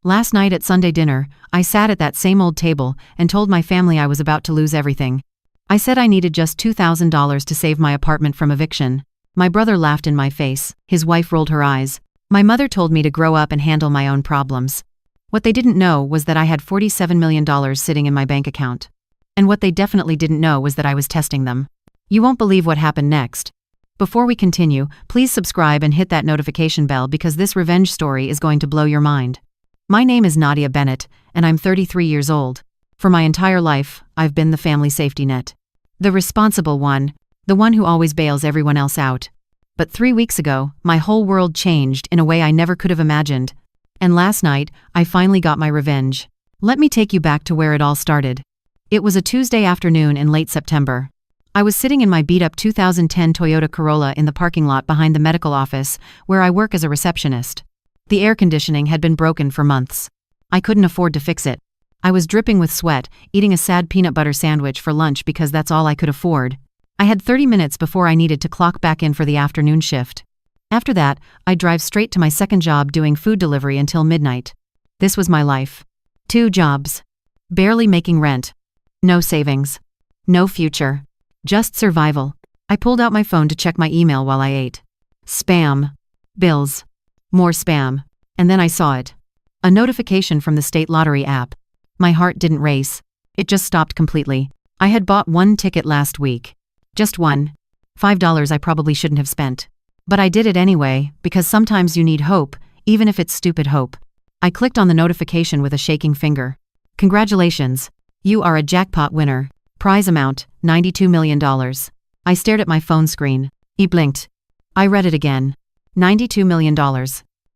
Last night at Sunday dinner, I sat at that same old table and told my family I was about to lose everything. I said I needed just $2,000 to save my apartment from eviction. My brother laughed in my face. His wife rolled her eyes. My mother told me to grow up and handle my own problems. What they didn't know was that I had $47 million sitting in my bank account. And what they definitely didn't know was that I was testing them. You won't believe what happened next. Before we continue, please subscribe and hit that notification bell because this revenge story is going to blow your mind. My name is Nadia Bennett, and I'm 33 years old. For my entire life, I've been the family safety net. The responsible one, the one who always bails everyone else out. But 3 weeks ago, my whole world changed in a way I never could have imagined. And last night, I finally got my revenge. Let me take you back to where it all started. It was a Tuesday afternoon in late September. I was sitting in my beat-up 2010 Toyota Corolla in the parking lot behind the medical office, where I work as a receptionist. The air conditioning had been broken for months. I couldn't afford to fix it. I was dripping with sweat, eating a sad peanut butter sandwich for lunch because that's all I could afford. I had 30 minutes before I needed to clock back in for the afternoon shift. After that, I'd drive straight to my second job doing food delivery until midnight. This was my life. 2 jobs. Barely making rent. No savings. No future. Just survival. I pulled out my phone to check my email while I ate. Spam. Bills. More spam. And then I saw it. A notification from the state lottery app. My heart didn't race. It just stopped completely. I had bought 1 ticket last week. Just one. $5 I probably shouldn't have spent. But I did it anyway, because sometimes you need hope, even if it's stupid hope. I clicked on the notification with a shaking finger. Congratulations. You are a jackpot winner. Prize amount, $92 million. I stared at my phone screen. It blinked. I read it again. $92 million.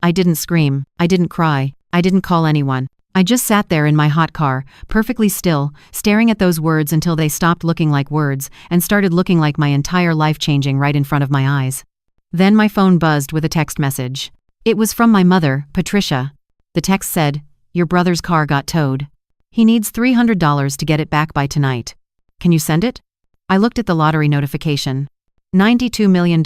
I didn't scream. I didn't cry. I didn't call anyone. I just sat there in my hot car, perfectly still, staring at those words until they stopped looking like words and started looking like my entire life changing right in front of my eyes. Then my phone buzzed with a text message. It was from my mother, Patricia. The text said, "Your brother's car got towed. He needs $300 to get it back by tonight. Can you send it?" I looked at the lottery notification. $92 million.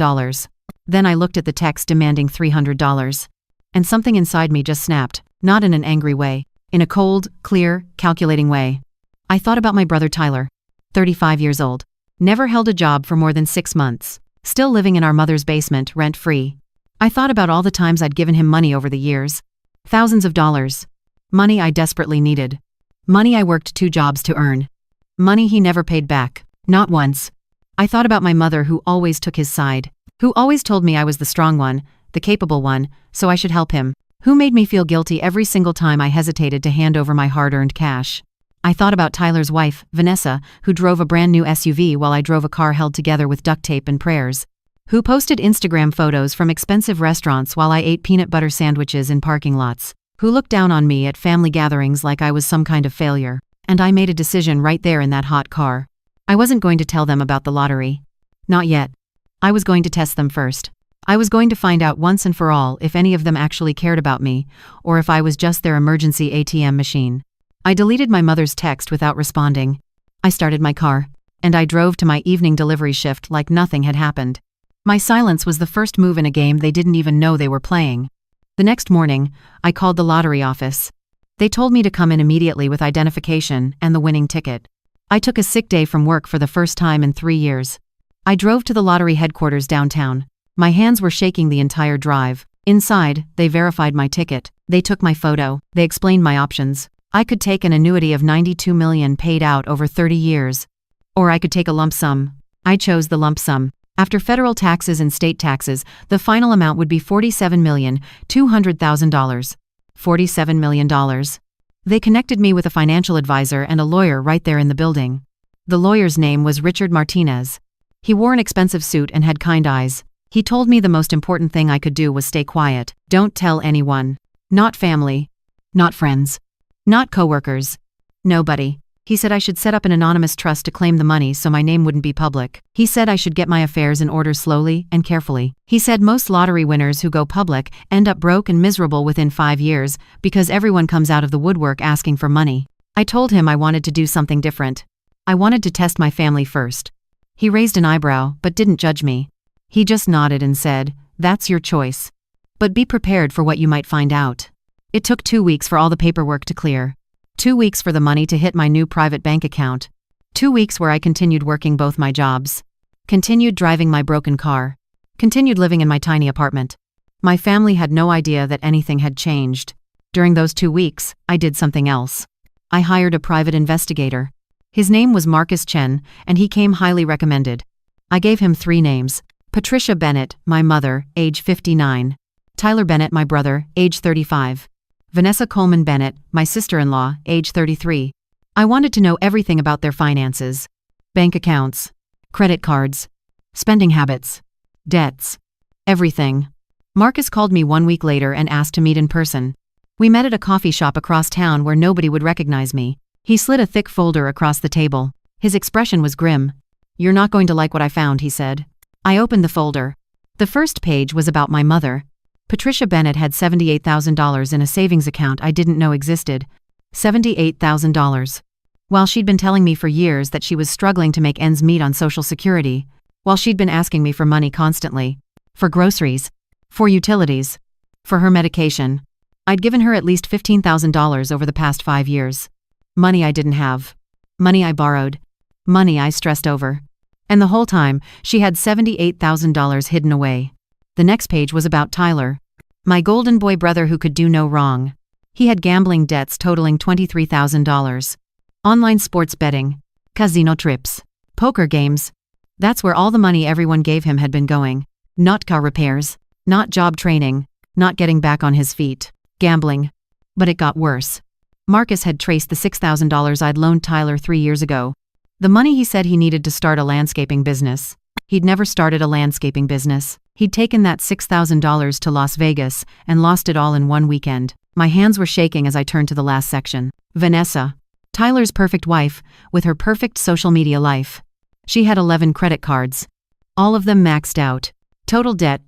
Then I looked at the text demanding $300. And something inside me just snapped, not in an angry way, in a cold, clear, calculating way. I thought about my brother Tyler, 35 years old, never held a job for more than 6 months, still living in our mother's basement, rent-free. I thought about all the times I'd given him money over the years. Thousands of dollars. Money I desperately needed. Money I worked 2 jobs to earn. Money he never paid back, not once. I thought about my mother who always took his side, who always told me I was the strong one, the capable one, so I should help him, who made me feel guilty every single time I hesitated to hand over my hard-earned cash. I thought about Tyler's wife, Vanessa, who drove a brand new SUV while I drove a car held together with duct tape and prayers, who posted Instagram photos from expensive restaurants while I ate peanut butter sandwiches in parking lots, who looked down on me at family gatherings like I was some kind of failure. And I made a decision right there in that hot car. I wasn't going to tell them about the lottery. Not yet. I was going to test them first. I was going to find out once and for all if any of them actually cared about me, or if I was just their emergency ATM machine. I deleted my mother's text without responding. I started my car, and I drove to my evening delivery shift like nothing had happened. My silence was the first move in a game they didn't even know they were playing. The next morning, I called the lottery office. They told me to come in immediately with identification and the winning ticket. I took a sick day from work for the first time in 3 years. I drove to the lottery headquarters downtown. My hands were shaking the entire drive. Inside, they verified my ticket. They took my photo. They explained my options. I could take an annuity of $92 million paid out over 30 years. Or I could take a lump sum. I chose the lump sum. After federal taxes and state taxes, the final amount would be $47,200,000. $47 million. They connected me with a financial advisor and a lawyer right there in the building. The lawyer's name was Richard Martinez. He wore an expensive suit and had kind eyes. He told me the most important thing I could do was stay quiet. Don't tell anyone. Not family. Not friends. Not coworkers. Nobody. He said I should set up an anonymous trust to claim the money so my name wouldn't be public. He said I should get my affairs in order slowly and carefully. He said most lottery winners who go public end up broke and miserable within 5 years because everyone comes out of the woodwork asking for money. I told him I wanted to do something different. I wanted to test my family first. He raised an eyebrow but didn't judge me. He just nodded and said, "That's your choice. But be prepared for what you might find out." It took 2 weeks for all the paperwork to clear. 2 weeks for the money to hit my new private bank account. 2 weeks where I continued working both my jobs. Continued driving my broken car. Continued living in my tiny apartment. My family had no idea that anything had changed. During those 2 weeks, I did something else. I hired a private investigator. His name was Marcus Chen, and he came highly recommended. I gave him 3 names. Patricia Bennett, my mother, age 59. Tyler Bennett, my brother, age 35. Vanessa Coleman Bennett, my sister-in-law, age 33. I wanted to know everything about their finances. Bank accounts. Credit cards. Spending habits. Debts. Everything. Marcus called me 1 week later and asked to meet in person. We met at a coffee shop across town where nobody would recognize me. He slid a thick folder across the table. His expression was grim. "You're not going to like what I found," he said. I opened the folder. The first page was about my mother. Patricia Bennett had $78,000 in a savings account I didn't know existed. $78,000. While she'd been telling me for years that she was struggling to make ends meet on Social Security, while she'd been asking me for money constantly. For groceries. For utilities. For her medication. I'd given her at least $15,000 over the past 5 years. Money I didn't have. Money I borrowed. Money I stressed over. And the whole time, she had $78,000 hidden away. The next page was about Tyler. My golden boy brother who could do no wrong. He had gambling debts totaling $23,000. Online sports betting. Casino trips. Poker games. That's where all the money everyone gave him had been going. Not car repairs. Not job training. Not getting back on his feet. Gambling. But it got worse. Marcus had traced the $6,000 I'd loaned Tyler 3 years ago. The money he said he needed to start a landscaping business. He'd never started a landscaping business. He'd taken that $6,000 to Las Vegas and lost it all in one weekend. My hands were shaking as I turned to the last section. Vanessa. Tyler's perfect wife, with her perfect social media life. She had 11 credit cards. All of them maxed out. Total debt.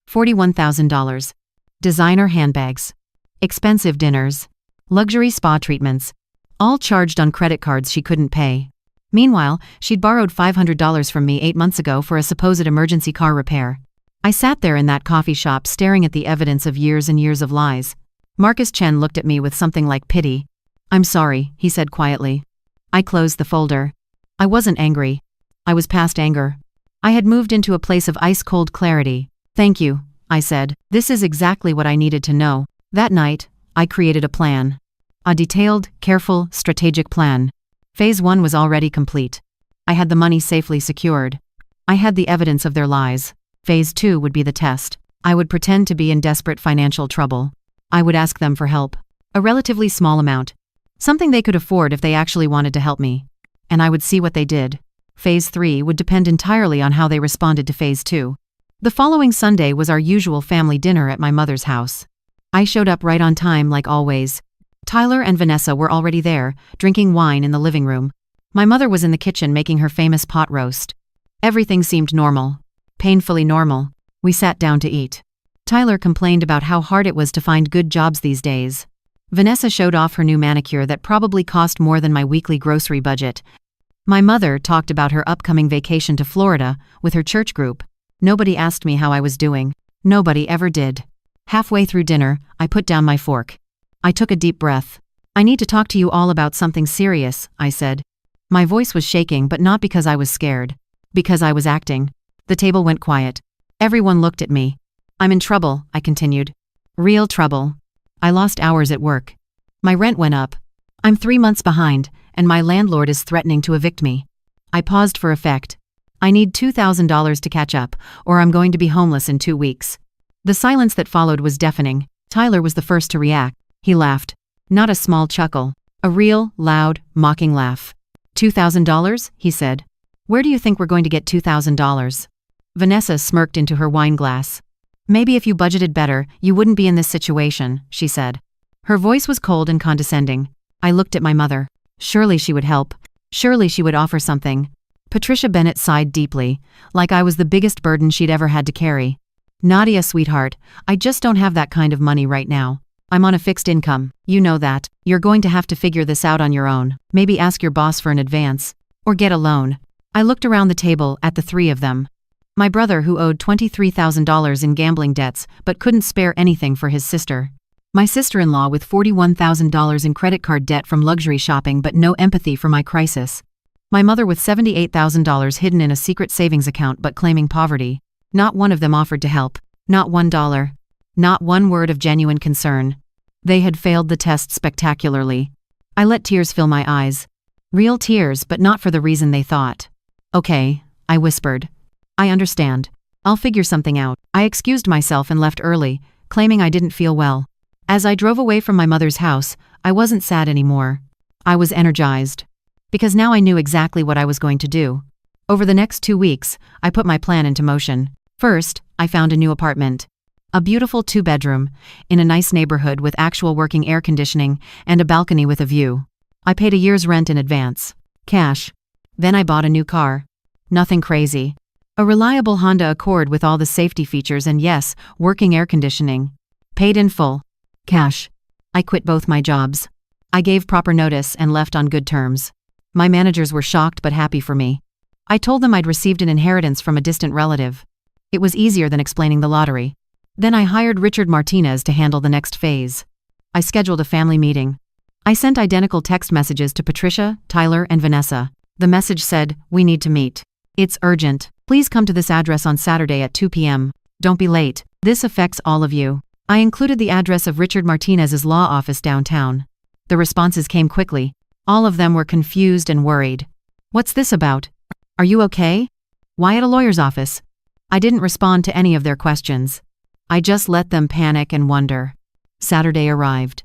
$41,000. Designer handbags. Expensive dinners. Luxury spa treatments. All charged on credit cards she couldn't pay. Meanwhile, she'd borrowed $500 from me 8 months ago for a supposed emergency car repair. I sat there in that coffee shop staring at the evidence of years and years of lies. Marcus Chen looked at me with something like pity. "I'm sorry," he said quietly. I closed the folder. I wasn't angry. I was past anger. I had moved into a place of ice-cold clarity. "Thank you," I said. "This is exactly what I needed to know." That night, I created a plan. A detailed, careful, strategic plan. Phase 1 was already complete. I had the money safely secured. I had the evidence of their lies. Phase 2 would be the test. I would pretend to be in desperate financial trouble. I would ask them for help. A relatively small amount. Something they could afford if they actually wanted to help me. And I would see what they did. Phase 3 would depend entirely on how they responded to Phase 2. The following Sunday was our usual family dinner at my mother's house. I showed up right on time like always. Tyler and Vanessa were already there, drinking wine in the living room. My mother was in the kitchen making her famous pot roast. Everything seemed normal. Painfully normal. We sat down to eat. Tyler complained about how hard it was to find good jobs these days. Vanessa showed off her new manicure that probably cost more than my weekly grocery budget. My mother talked about her upcoming vacation to Florida with her church group. Nobody asked me how I was doing. Nobody ever did. Halfway through dinner, I put down my fork. I took a deep breath. "I need to talk to you all about something serious," I said. My voice was shaking, but not because I was scared. Because I was acting. The table went quiet. Everyone looked at me. "I'm in trouble," I continued. "Real trouble. I lost hours at work. My rent went up. I'm 3 months behind, and my landlord is threatening to evict me." I paused for effect. "I need $2,000 to catch up, or I'm going to be homeless in 2 weeks. The silence that followed was deafening. Tyler was the first to react. He laughed. Not a small chuckle. A real, loud, mocking laugh. $2,000? He said. "Where do you think we're going to get $2,000? Vanessa smirked into her wine glass. "Maybe if you budgeted better, you wouldn't be in this situation," she said. Her voice was cold and condescending. I looked at my mother. Surely she would help. Surely she would offer something. Patricia Bennett sighed deeply, like I was the biggest burden she'd ever had to carry. "Nadia, sweetheart, I just don't have that kind of money right now. I'm on a fixed income. You know that. You're going to have to figure this out on your own. Maybe ask your boss for an advance. Or get a loan." I looked around the table at the 3 of them. My brother who owed $23,000 in gambling debts but couldn't spare anything for his sister. My sister-in-law with $41,000 in credit card debt from luxury shopping but no empathy for my crisis. My mother with $78,000 hidden in a secret savings account but claiming poverty. Not one of them offered to help. Not $1. Not one word of genuine concern. They had failed the test spectacularly. I let tears fill my eyes. Real tears, but not for the reason they thought. Okay, I whispered. I understand. I'll figure something out. I excused myself and left early, claiming I didn't feel well. As I drove away from my mother's house, I wasn't sad anymore. I was energized. Because now I knew exactly what I was going to do. Over the next 2 weeks, I put my plan into motion. First, I found a new apartment. A beautiful 2-bedroom, in a nice neighborhood with actual working air conditioning and a balcony with a view. I paid a year's rent in advance. Cash. Then I bought a new car. Nothing crazy. A reliable Honda Accord with all the safety features and yes, working air conditioning. Paid in full. Cash. I quit both my jobs. I gave proper notice and left on good terms. My managers were shocked but happy for me. I told them I'd received an inheritance from a distant relative. It was easier than explaining the lottery. Then I hired Richard Martinez to handle the next phase. I scheduled a family meeting. I sent identical text messages to Patricia, Tyler, and Vanessa. The message said, "We need to meet. It's urgent. Please come to this address on Saturday at 2 p.m. Don't be late. This affects all of you." I included the address of Richard Martinez's law office downtown. The responses came quickly. All of them were confused and worried. "What's this about? Are you okay? Why at a lawyer's office?" I didn't respond to any of their questions. I just let them panic and wonder. Saturday arrived.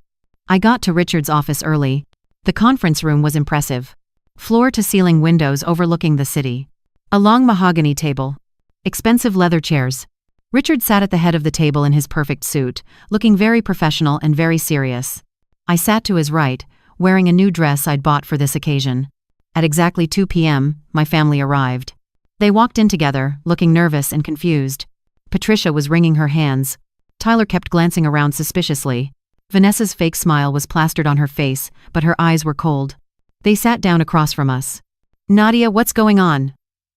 I got to Richard's office early. The conference room was impressive. Floor-to-ceiling windows overlooking the city. A long mahogany table. Expensive leather chairs. Richard sat at the head of the table in his perfect suit, looking very professional and very serious. I sat to his right, wearing a new dress I'd bought for this occasion. At exactly 2 p.m., my family arrived. They walked in together, looking nervous and confused. Patricia was wringing her hands. Tyler kept glancing around suspiciously. Vanessa's fake smile was plastered on her face, but her eyes were cold. They sat down across from us. "Nadia, what's going on?"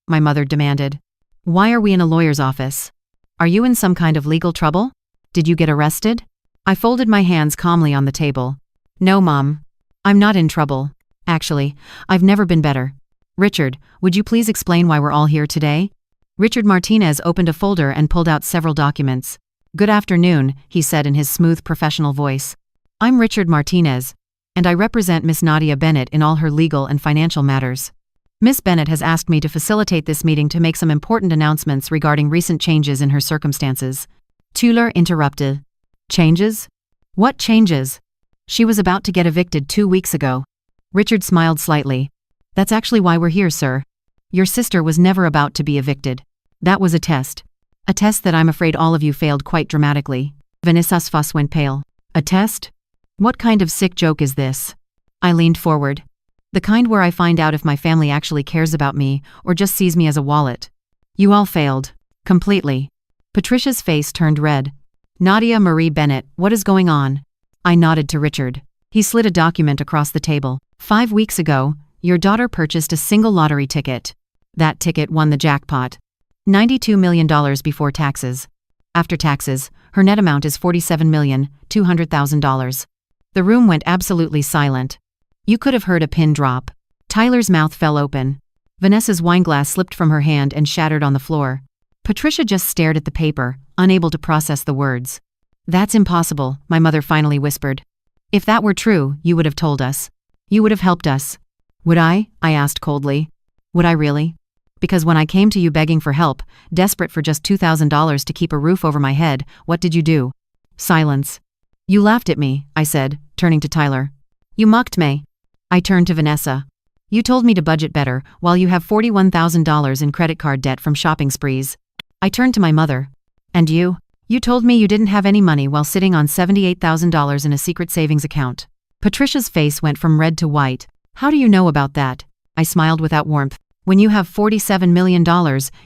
my mother demanded. "Why are we in a lawyer's office? Are you in some kind of legal trouble? Did you get arrested?" I folded my hands calmly on the table. "No, Mom. I'm not in trouble. Actually, I've never been better. Richard, would you please explain why we're all here today?" Richard Martinez opened a folder and pulled out several documents. "Good afternoon," he said in his smooth professional voice. "I'm Richard Martinez, and I represent Miss Nadia Bennett in all her legal and financial matters. Miss Bennett has asked me to facilitate this meeting to make some important announcements regarding recent changes in her circumstances." Tyler interrupted. "Changes? What changes? She was about to get evicted 2 weeks ago." Richard smiled slightly. "That's actually why we're here, sir. Your sister was never about to be evicted. That was a test. A test that I'm afraid all of you failed quite dramatically." Vanessa's face went pale. "A test? What kind of sick joke is this?" I leaned forward. "The kind where I find out if my family actually cares about me or just sees me as a wallet. You all failed. Completely." Patricia's face turned red. "Nadia Marie Bennett, what is going on?" I nodded to Richard. He slid a document across the table. 5 weeks ago, your daughter purchased a single lottery ticket. That ticket won the jackpot. $92 million before taxes. After taxes, her net amount is $47,200,000. The room went absolutely silent. You could have heard a pin drop. Tyler's mouth fell open. Vanessa's wineglass slipped from her hand and shattered on the floor. Patricia just stared at the paper, unable to process the words. "That's impossible," my mother finally whispered. "If that were true, you would have told us. You would have helped us." "Would I?" I asked coldly. "Would I really? Because when I came to you begging for help, desperate for just $2,000 to keep a roof over my head, what did you do?" Silence. "You laughed at me," I said, turning to Tyler. "You mocked me." I turned to Vanessa. "You told me to budget better, while you have $41,000 in credit card debt from shopping sprees." I turned to my mother. "And you? You told me you didn't have any money while sitting on $78,000 in a secret savings account." Patricia's face went from red to white. "How do you know about that?" I smiled without warmth. "When you have $47 million,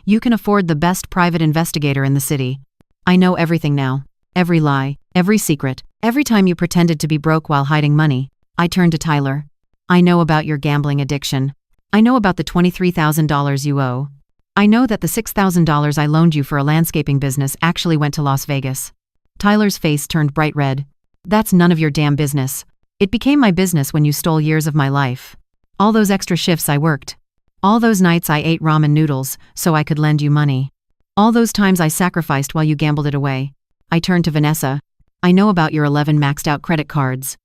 you can afford the best private investigator in the city. I know everything now. Every lie, every secret, every time you pretended to be broke while hiding money." I turned to Tyler. "I know about your gambling addiction. I know about the $23,000 you owe. I know that the $6,000 I loaned you for a landscaping business actually went to Las Vegas." Tyler's face turned bright red. That's none of your damn business. It became my business when you stole years of my life. All those extra shifts I worked. All those nights I ate ramen noodles so I could lend you money. All those times I sacrificed while you gambled it away. I turned to Vanessa. I know about your 11 maxed out credit cards.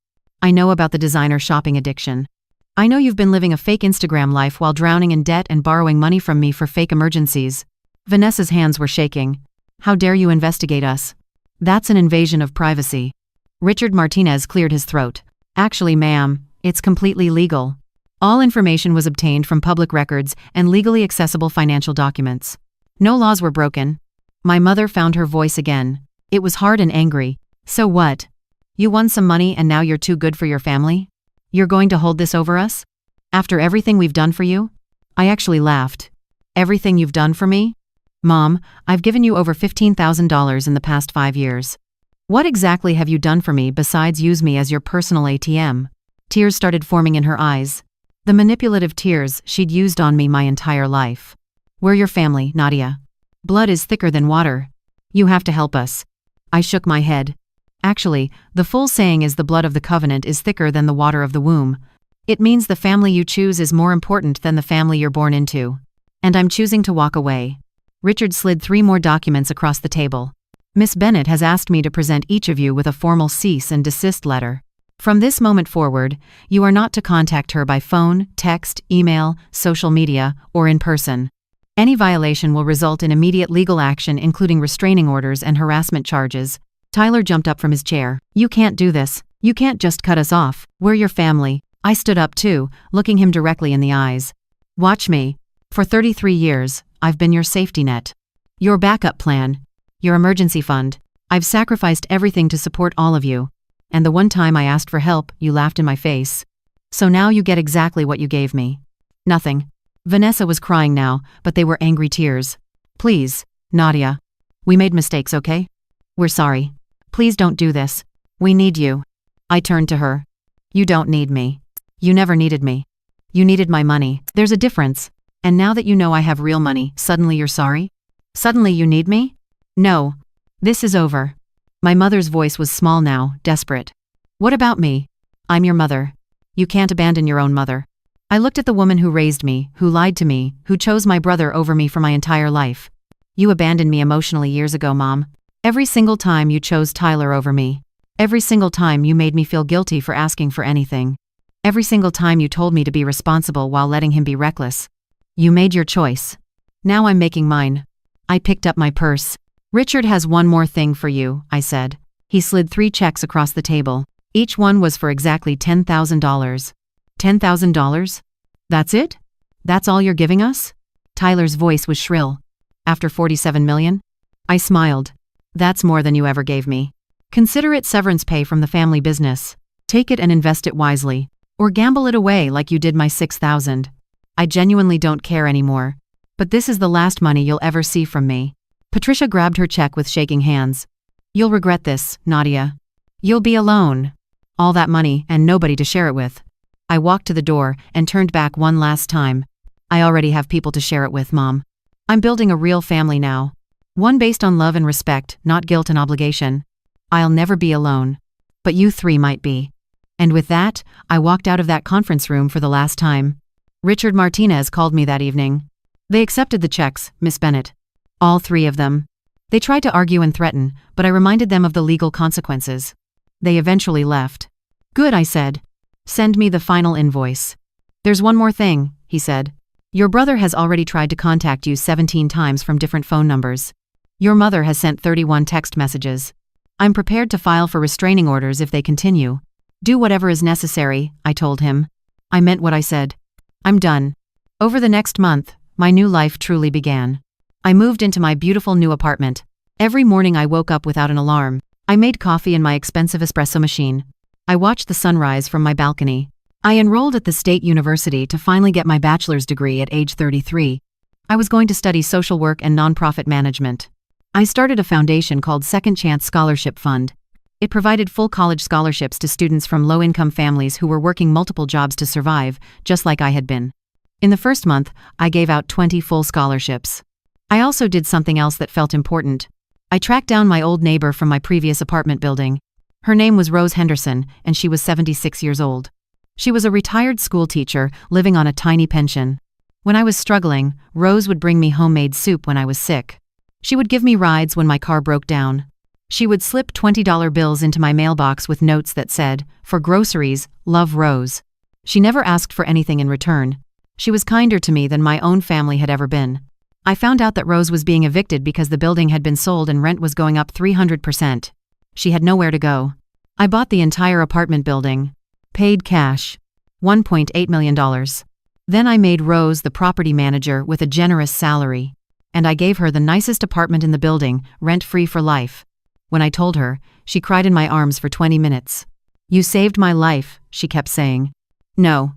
I know about the designer shopping addiction. I know you've been living a fake Instagram life while drowning in debt and borrowing money from me for fake emergencies. Vanessa's hands were shaking. How dare you investigate us? That's an invasion of privacy. Richard Martinez cleared his throat. Actually, ma'am, it's completely legal. All information was obtained from public records and legally accessible financial documents. No laws were broken. My mother found her voice again. It was hard and angry. So what? You won some money and now you're too good for your family? You're going to hold this over us? After everything we've done for you? I actually laughed. Everything you've done for me? Mom, I've given you over $15,000 in the past 5 years. What exactly have you done for me besides use me as your personal ATM? Tears started forming in her eyes. The manipulative tears she'd used on me my entire life. We're your family, Nadia. Blood is thicker than water. You have to help us. I shook my head. Actually, the full saying is the blood of the covenant is thicker than the water of the womb. It means the family you choose is more important than the family you're born into. And I'm choosing to walk away. Richard slid 3 more documents across the table. Miss Bennett has asked me to present each of you with a formal cease and desist letter. From this moment forward, you are not to contact her by phone, text, email, social media, or in person. Any violation will result in immediate legal action, including restraining orders and harassment charges. Tyler jumped up from his chair. You can't do this. You can't just cut us off. We're your family. I stood up too, looking him directly in the eyes. Watch me. For 33 years, I've been your safety net. Your backup plan. Your emergency fund. I've sacrificed everything to support all of you. And the one time I asked for help, you laughed in my face. So now you get exactly what you gave me. Nothing. Vanessa was crying now, but they were angry tears. Please, Nadia. We made mistakes, okay? We're sorry. Please don't do this. We need you. I turned to her. You don't need me. You never needed me. You needed my money. There's a difference. And now that you know I have real money, suddenly you're sorry? Suddenly you need me? No. This is over. My mother's voice was small now, desperate. What about me? I'm your mother. You can't abandon your own mother. I looked at the woman who raised me, who lied to me, who chose my brother over me for my entire life. You abandoned me emotionally years ago, Mom. Every single time you chose Tyler over me. Every single time you made me feel guilty for asking for anything. Every single time you told me to be responsible while letting him be reckless. You made your choice. Now I'm making mine. I picked up my purse. Richard has one more thing for you, I said. He slid 3 checks across the table. Each one was for exactly $10,000. $10,000? That's it? That's all you're giving us? Tyler's voice was shrill. After $47 million? I smiled. That's more than you ever gave me. Consider it severance pay from the family business. Take it and invest it wisely. Or gamble it away like you did my $6,000. I genuinely don't care anymore. But this is the last money you'll ever see from me. Patricia grabbed her check with shaking hands. You'll regret this, Nadia. You'll be alone. All that money and nobody to share it with. I walked to the door and turned back one last time. I already have people to share it with, Mom. I'm building a real family now. One based on love and respect, not guilt and obligation. I'll never be alone. But you 3 might be. And with that, I walked out of that conference room for the last time. Richard Martinez called me that evening. They accepted the checks, Miss Bennett. All 3 of them. They tried to argue and threaten, but I reminded them of the legal consequences. They eventually left. Good, I said. Send me the final invoice. There's one more thing, he said. Your brother has already tried to contact you 17 times from different phone numbers. Your mother has sent 31 text messages. I'm prepared to file for restraining orders if they continue. Do whatever is necessary, I told him. I meant what I said. I'm done. Over the next month, my new life truly began. I moved into my beautiful new apartment. Every morning I woke up without an alarm. I made coffee in my expensive espresso machine. I watched the sunrise from my balcony. I enrolled at the State University to finally get my bachelor's degree at age 33. I was going to study social work and nonprofit management. I started a foundation called Second Chance Scholarship Fund. It provided full college scholarships to students from low-income families who were working multiple jobs to survive, just like I had been. In the first month, I gave out 20 full scholarships. I also did something else that felt important. I tracked down my old neighbor from my previous apartment building. Her name was Rose Henderson, and she was 76 years old. She was a retired school teacher living on a tiny pension. When I was struggling, Rose would bring me homemade soup when I was sick. She would give me rides when my car broke down. She would slip $20 bills into my mailbox with notes that said, "For groceries, love Rose." She never asked for anything in return. She was kinder to me than my own family had ever been. I found out that Rose was being evicted because the building had been sold and rent was going up 300%. She had nowhere to go. I bought the entire apartment building. Paid cash. $1.8 million. Then I made Rose the property manager with a generous salary. And I gave her the nicest apartment in the building, rent-free for life. When I told her, she cried in my arms for 20 minutes. "You saved my life," she kept saying. "No,"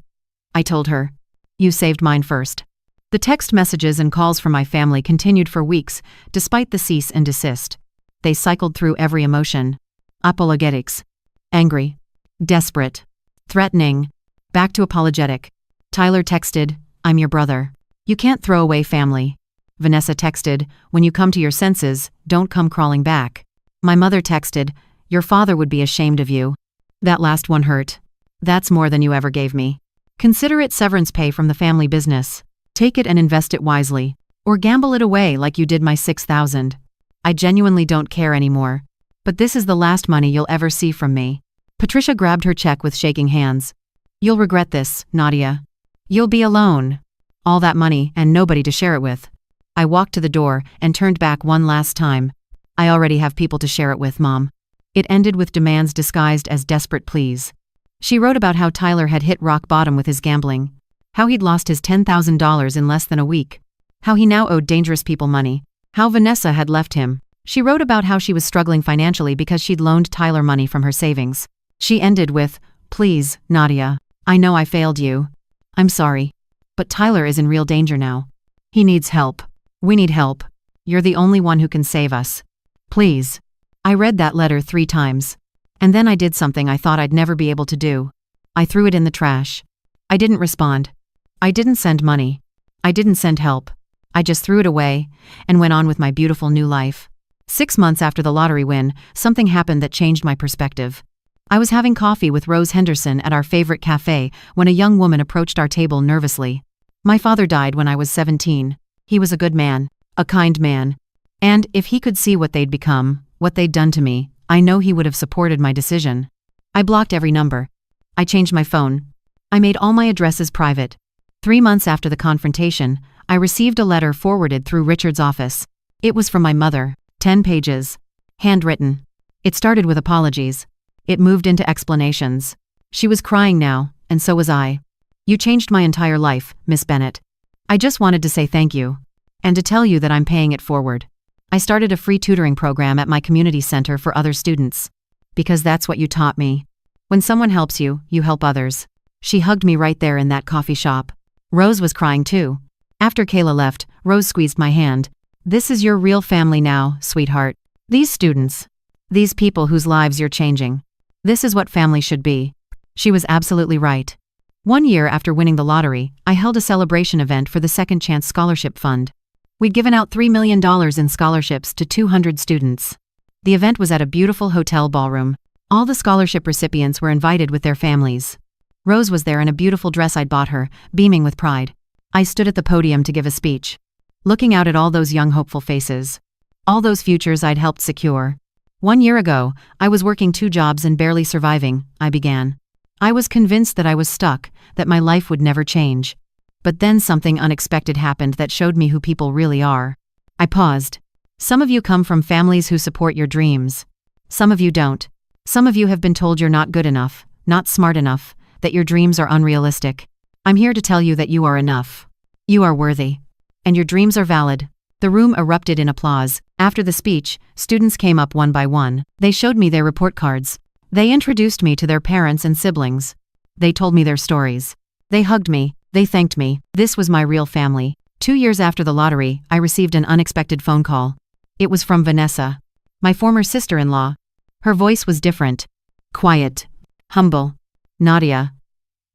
I told her. "You saved mine first." The text messages and calls from my family continued for weeks, despite the cease and desist. They cycled through every emotion. Apologetics. Angry. Desperate. Threatening. Back to apologetic. Tyler texted, "I'm your brother. You can't throw away family." Vanessa texted, "When you come to your senses, don't come crawling back." My mother texted, "Your father would be ashamed of you." That last one hurt. "That's more than you ever gave me. Consider it severance pay from the family business. Take it and invest it wisely. Or gamble it away like you did my $6,000. I genuinely don't care anymore. But this is the last money you'll ever see from me." Patricia grabbed her check with shaking hands. "You'll regret this, Nadia. You'll be alone. All that money and nobody to share it with." I walked to the door and turned back one last time. "I already have people to share it with, Mom." It ended with demands disguised as desperate pleas. She wrote about how Tyler had hit rock bottom with his gambling, how he'd lost his $10,000 in less than a week, how he now owed dangerous people money, how Vanessa had left him. She wrote about how she was struggling financially because she'd loaned Tyler money from her savings. She ended with, "Please, Nadia, I know I failed you. I'm sorry. But Tyler is in real danger now. He needs help. We need help. You're the only one who can save us. Please." I read that letter 3 times. And then I did something I thought I'd never be able to do. I threw it in the trash. I didn't respond. I didn't send money. I didn't send help. I just threw it away and went on with my beautiful new life. 6 months after the lottery win, something happened that changed my perspective. I was having coffee with Rose Henderson at our favorite cafe when a young woman approached our table nervously. "My father died when I was 17. He was a good man, a kind man. And if he could see what they'd become, what they'd done to me, I know he would have supported my decision." I blocked every number. I changed my phone. I made all my addresses private. 3 months after the confrontation, I received a letter forwarded through Richard's office. It was from my mother, 10 pages. Handwritten. It started with apologies. It moved into explanations. She was crying now, and so was I. "You changed my entire life, Miss Bennett. I just wanted to say thank you. And to tell you that I'm paying it forward. I started a free tutoring program at my community center for other students. Because that's what you taught me. When someone helps you, you help others." She hugged me right there in that coffee shop. Rose was crying too. After Kayla left, Rose squeezed my hand. "This is your real family now, sweetheart. These students. These people whose lives you're changing. This is what family should be." She was absolutely right. 1 year after winning the lottery, I held a celebration event for the Second Chance Scholarship Fund. We'd given out $3 million in scholarships to 200 students. The event was at a beautiful hotel ballroom. All the scholarship recipients were invited with their families. Rose was there in a beautiful dress I'd bought her, beaming with pride. I stood at the podium to give a speech, looking out at all those young hopeful faces. All those futures I'd helped secure. 1 year ago, I was working 2 jobs and barely surviving, I began. I was convinced that I was stuck, that my life would never change. But then something unexpected happened that showed me who people really are. I paused. Some of you come from families who support your dreams. Some of you don't. Some of you have been told you're not good enough, not smart enough, that your dreams are unrealistic. I'm here to tell you that you are enough. You are worthy. And your dreams are valid. The room erupted in applause. After the speech, students came up one by one. They showed me their report cards. They introduced me to their parents and siblings. They told me their stories. They hugged me. They thanked me. This was my real family. 2 years after the lottery, I received an unexpected phone call. It was from Vanessa, my former sister-in-law. Her voice was different. Quiet. Humble. "Nadia,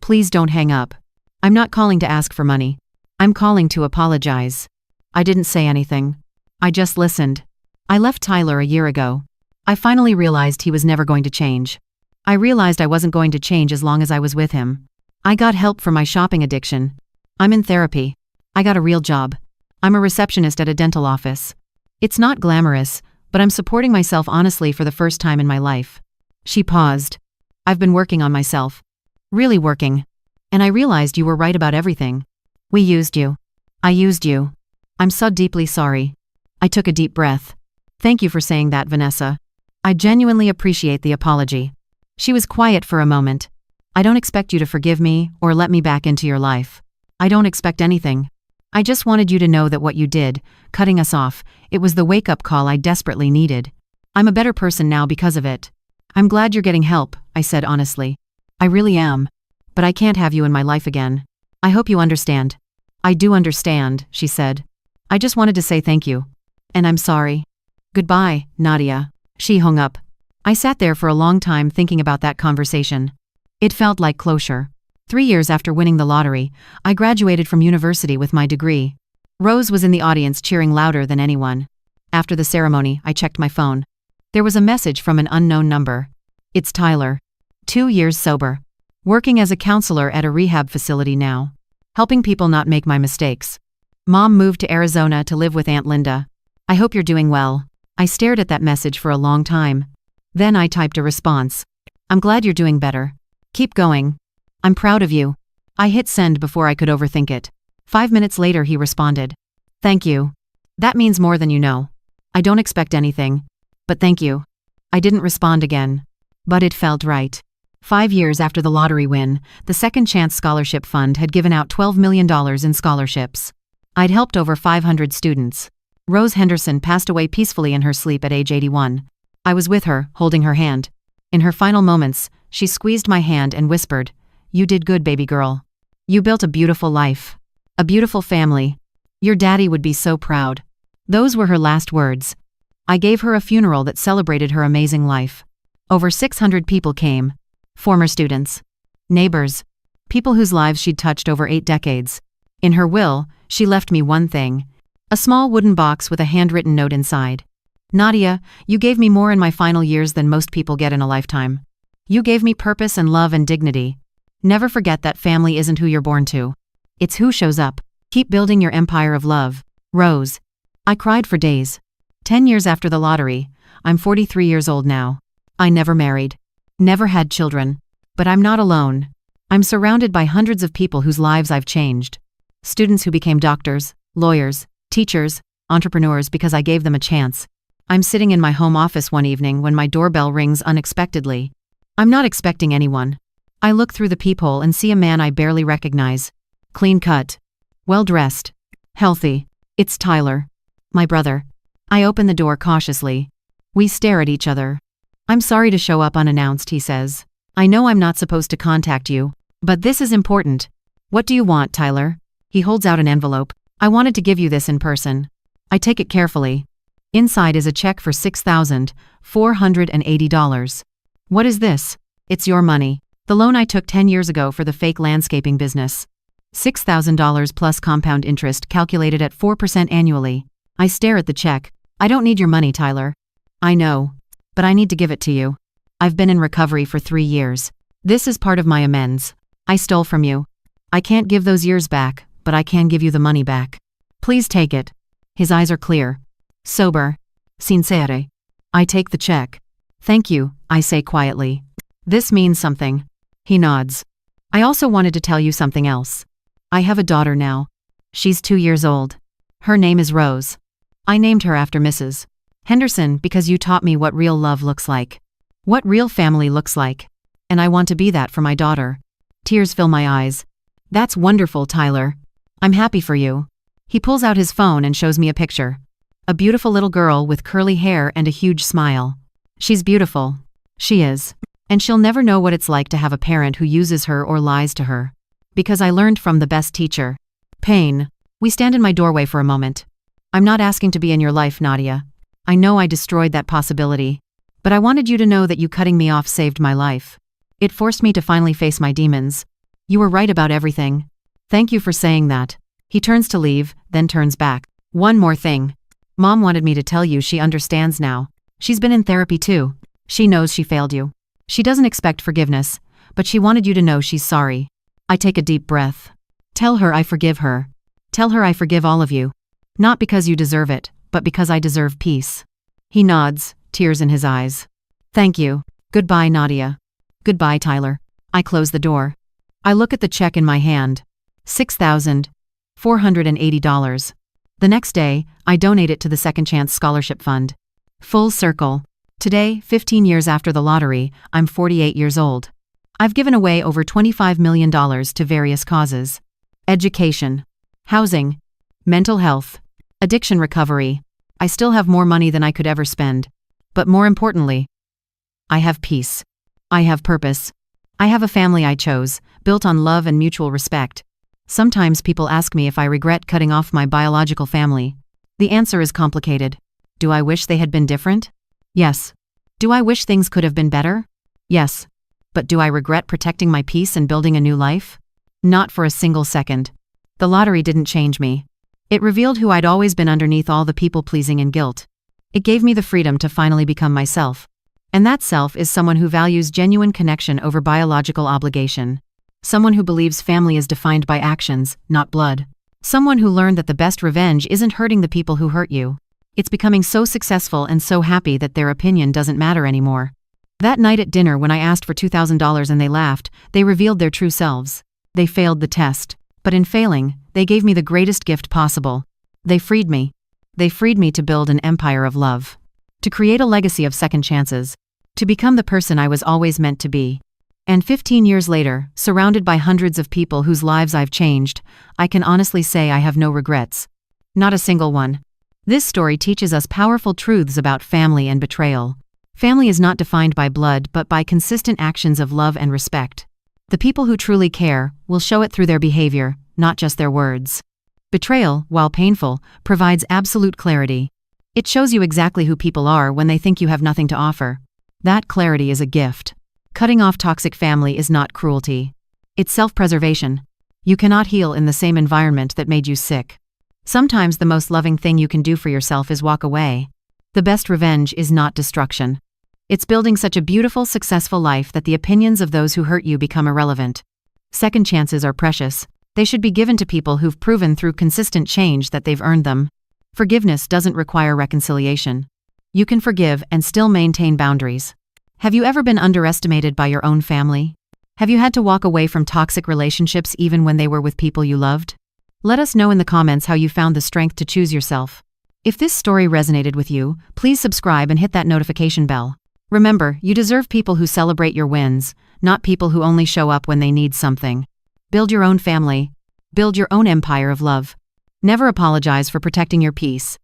please don't hang up. I'm not calling to ask for money. I'm calling to apologize." I didn't say anything. I just listened. I left Tyler a year ago. I finally realized he was never going to change. I realized I wasn't going to change as long as I was with him. I got help for my shopping addiction. I'm in therapy. I got a real job. I'm a receptionist at a dental office. It's not glamorous, but I'm supporting myself honestly for the first time in my life. She paused. I've been working on myself. Really working. And I realized you were right about everything. We used you. I used you. I'm so deeply sorry. I took a deep breath. Thank you for saying that, Vanessa. I genuinely appreciate the apology. She was quiet for a moment. I don't expect you to forgive me or let me back into your life. I don't expect anything. I just wanted you to know that what you did, cutting us off, it was the wake-up call I desperately needed. I'm a better person now because of it. I'm glad you're getting help, I said honestly. I really am. But I can't have you in my life again. I hope you understand. I do understand, she said. I just wanted to say thank you. And I'm sorry. Goodbye, Nadia. She hung up. I sat there for a long time thinking about that conversation. It felt like closure. 3 years after winning the lottery, I graduated from university with my degree. Rose was in the audience cheering louder than anyone. After the ceremony, I checked my phone. There was a message from an unknown number. It's Tyler. 2 years sober. Working as a counselor at a rehab facility now. Helping people not make my mistakes. Mom moved to Arizona to live with Aunt Linda. I hope you're doing well. I stared at that message for a long time. Then I typed a response. I'm glad you're doing better. Keep going. I'm proud of you. I hit send before I could overthink it. 5 minutes later he responded. Thank you. That means more than you know. I don't expect anything. But thank you. I didn't respond again. But it felt right. 5 years after the lottery win, the Second Chance Scholarship Fund had given out $12 million in scholarships. I'd helped over 500 students. Rose Henderson passed away peacefully in her sleep at age 81. I was with her, holding her hand. In her final moments, she squeezed my hand and whispered, You did good, baby girl. You built a beautiful life. A beautiful family. Your daddy would be so proud. Those were her last words. I gave her a funeral that celebrated her amazing life. Over 600 people came. Former students. Neighbors. People whose lives she'd touched over 8 decades. In her will, she left me one thing. A small wooden box with a handwritten note inside. Nadia, you gave me more in my final years than most people get in a lifetime. You gave me purpose and love and dignity. Never forget that family isn't who you're born to. It's who shows up. Keep building your empire of love. Rose. I cried for days. 10 years after the lottery, I'm 43 years old now. I never married. Never had children. But I'm not alone. I'm surrounded by hundreds of people whose lives I've changed. Students who became doctors, lawyers, teachers, entrepreneurs because I gave them a chance. I'm sitting in my home office one evening when my doorbell rings unexpectedly. I'm not expecting anyone. I look through the peephole and see a man I barely recognize. Clean cut. Well dressed. Healthy. It's Tyler. My brother. I open the door cautiously. We stare at each other. I'm sorry to show up unannounced, he says. I know I'm not supposed to contact you, but this is important. What do you want, Tyler? He holds out an envelope. I wanted to give you this in person. I take it carefully. Inside is a check for $6,480. What is this? It's your money. The loan I took 10 years ago for the fake landscaping business. $6,000 plus compound interest calculated at 4% annually. I stare at the check. I don't need your money, Tyler. I know. But I need to give it to you. I've been in recovery for 3 years. This is part of my amends. I stole from you. I can't give those years back, but I can give you the money back. Please take it. His eyes are clear. Sober. Sincere. I take the check. Thank you, I say quietly. This means something. He nods. I also wanted to tell you something else. I have a daughter now. She's 2 years old. Her name is Rose. I named her after Mrs. Henderson because you taught me what real love looks like. What real family looks like. And I want to be that for my daughter. Tears fill my eyes. That's wonderful, Tyler. I'm happy for you. He pulls out his phone and shows me a picture. A beautiful little girl with curly hair and a huge smile. She's beautiful. She is. And she'll never know what it's like to have a parent who uses her or lies to her. Because I learned from the best teacher. Pain. We stand in my doorway for a moment. I'm not asking to be in your life, Nadia. I know I destroyed that possibility. But I wanted you to know that you cutting me off saved my life. It forced me to finally face my demons. You were right about everything. Thank you for saying that. He turns to leave, then turns back. One more thing. Mom wanted me to tell you she understands now. She's been in therapy too. She knows she failed you. She doesn't expect forgiveness, but she wanted you to know she's sorry. I take a deep breath. Tell her I forgive her. Tell her I forgive all of you. Not because you deserve it, but because I deserve peace. He nods, tears in his eyes. Thank you. Goodbye, Nadia. Goodbye, Tyler. I close the door. I look at the check in my hand. $6,480. The next day, I donate it to the Second Chance Scholarship Fund. Full circle. Today, 15 years after the lottery, I'm 48 years old. I've given away over $25 million to various causes. Education, housing, mental health, addiction recovery. I still have more money than I could ever spend. But more importantly, I have peace. I have purpose. I have a family I chose, built on love and mutual respect. Sometimes people ask me if I regret cutting off my biological family. The answer is complicated. Do I wish they had been different? Yes. Do I wish things could have been better? Yes. But do I regret protecting my peace and building a new life? Not for a single second. The lottery didn't change me. It revealed who I'd always been underneath all the people-pleasing and guilt. It gave me the freedom to finally become myself. And that self is someone who values genuine connection over biological obligation. Someone who believes family is defined by actions, not blood. Someone who learned that the best revenge isn't hurting the people who hurt you. It's becoming so successful and so happy that their opinion doesn't matter anymore. That night at dinner when I asked for $2,000 and they laughed, they revealed their true selves. They failed the test. But in failing, they gave me the greatest gift possible. They freed me. They freed me to build an empire of love. To create a legacy of second chances. To become the person I was always meant to be. And 15 years later, surrounded by hundreds of people whose lives I've changed, I can honestly say I have no regrets. Not a single one. This story teaches us powerful truths about family and betrayal. Family is not defined by blood but by consistent actions of love and respect. The people who truly care will show it through their behavior, not just their words. Betrayal, while painful, provides absolute clarity. It shows you exactly who people are when they think you have nothing to offer. That clarity is a gift. Cutting off toxic family is not cruelty. It's self-preservation. You cannot heal in the same environment that made you sick. Sometimes the most loving thing you can do for yourself is walk away. The best revenge is not destruction. It's building such a beautiful, successful life that the opinions of those who hurt you become irrelevant. Second chances are precious. They should be given to people who've proven through consistent change that they've earned them. Forgiveness doesn't require reconciliation. You can forgive and still maintain boundaries. Have you ever been underestimated by your own family? Have you had to walk away from toxic relationships even when they were with people you loved? Let us know in the comments how you found the strength to choose yourself. If this story resonated with you, please subscribe and hit that notification bell. Remember, you deserve people who celebrate your wins, not people who only show up when they need something. Build your own family. Build your own empire of love. Never apologize for protecting your peace.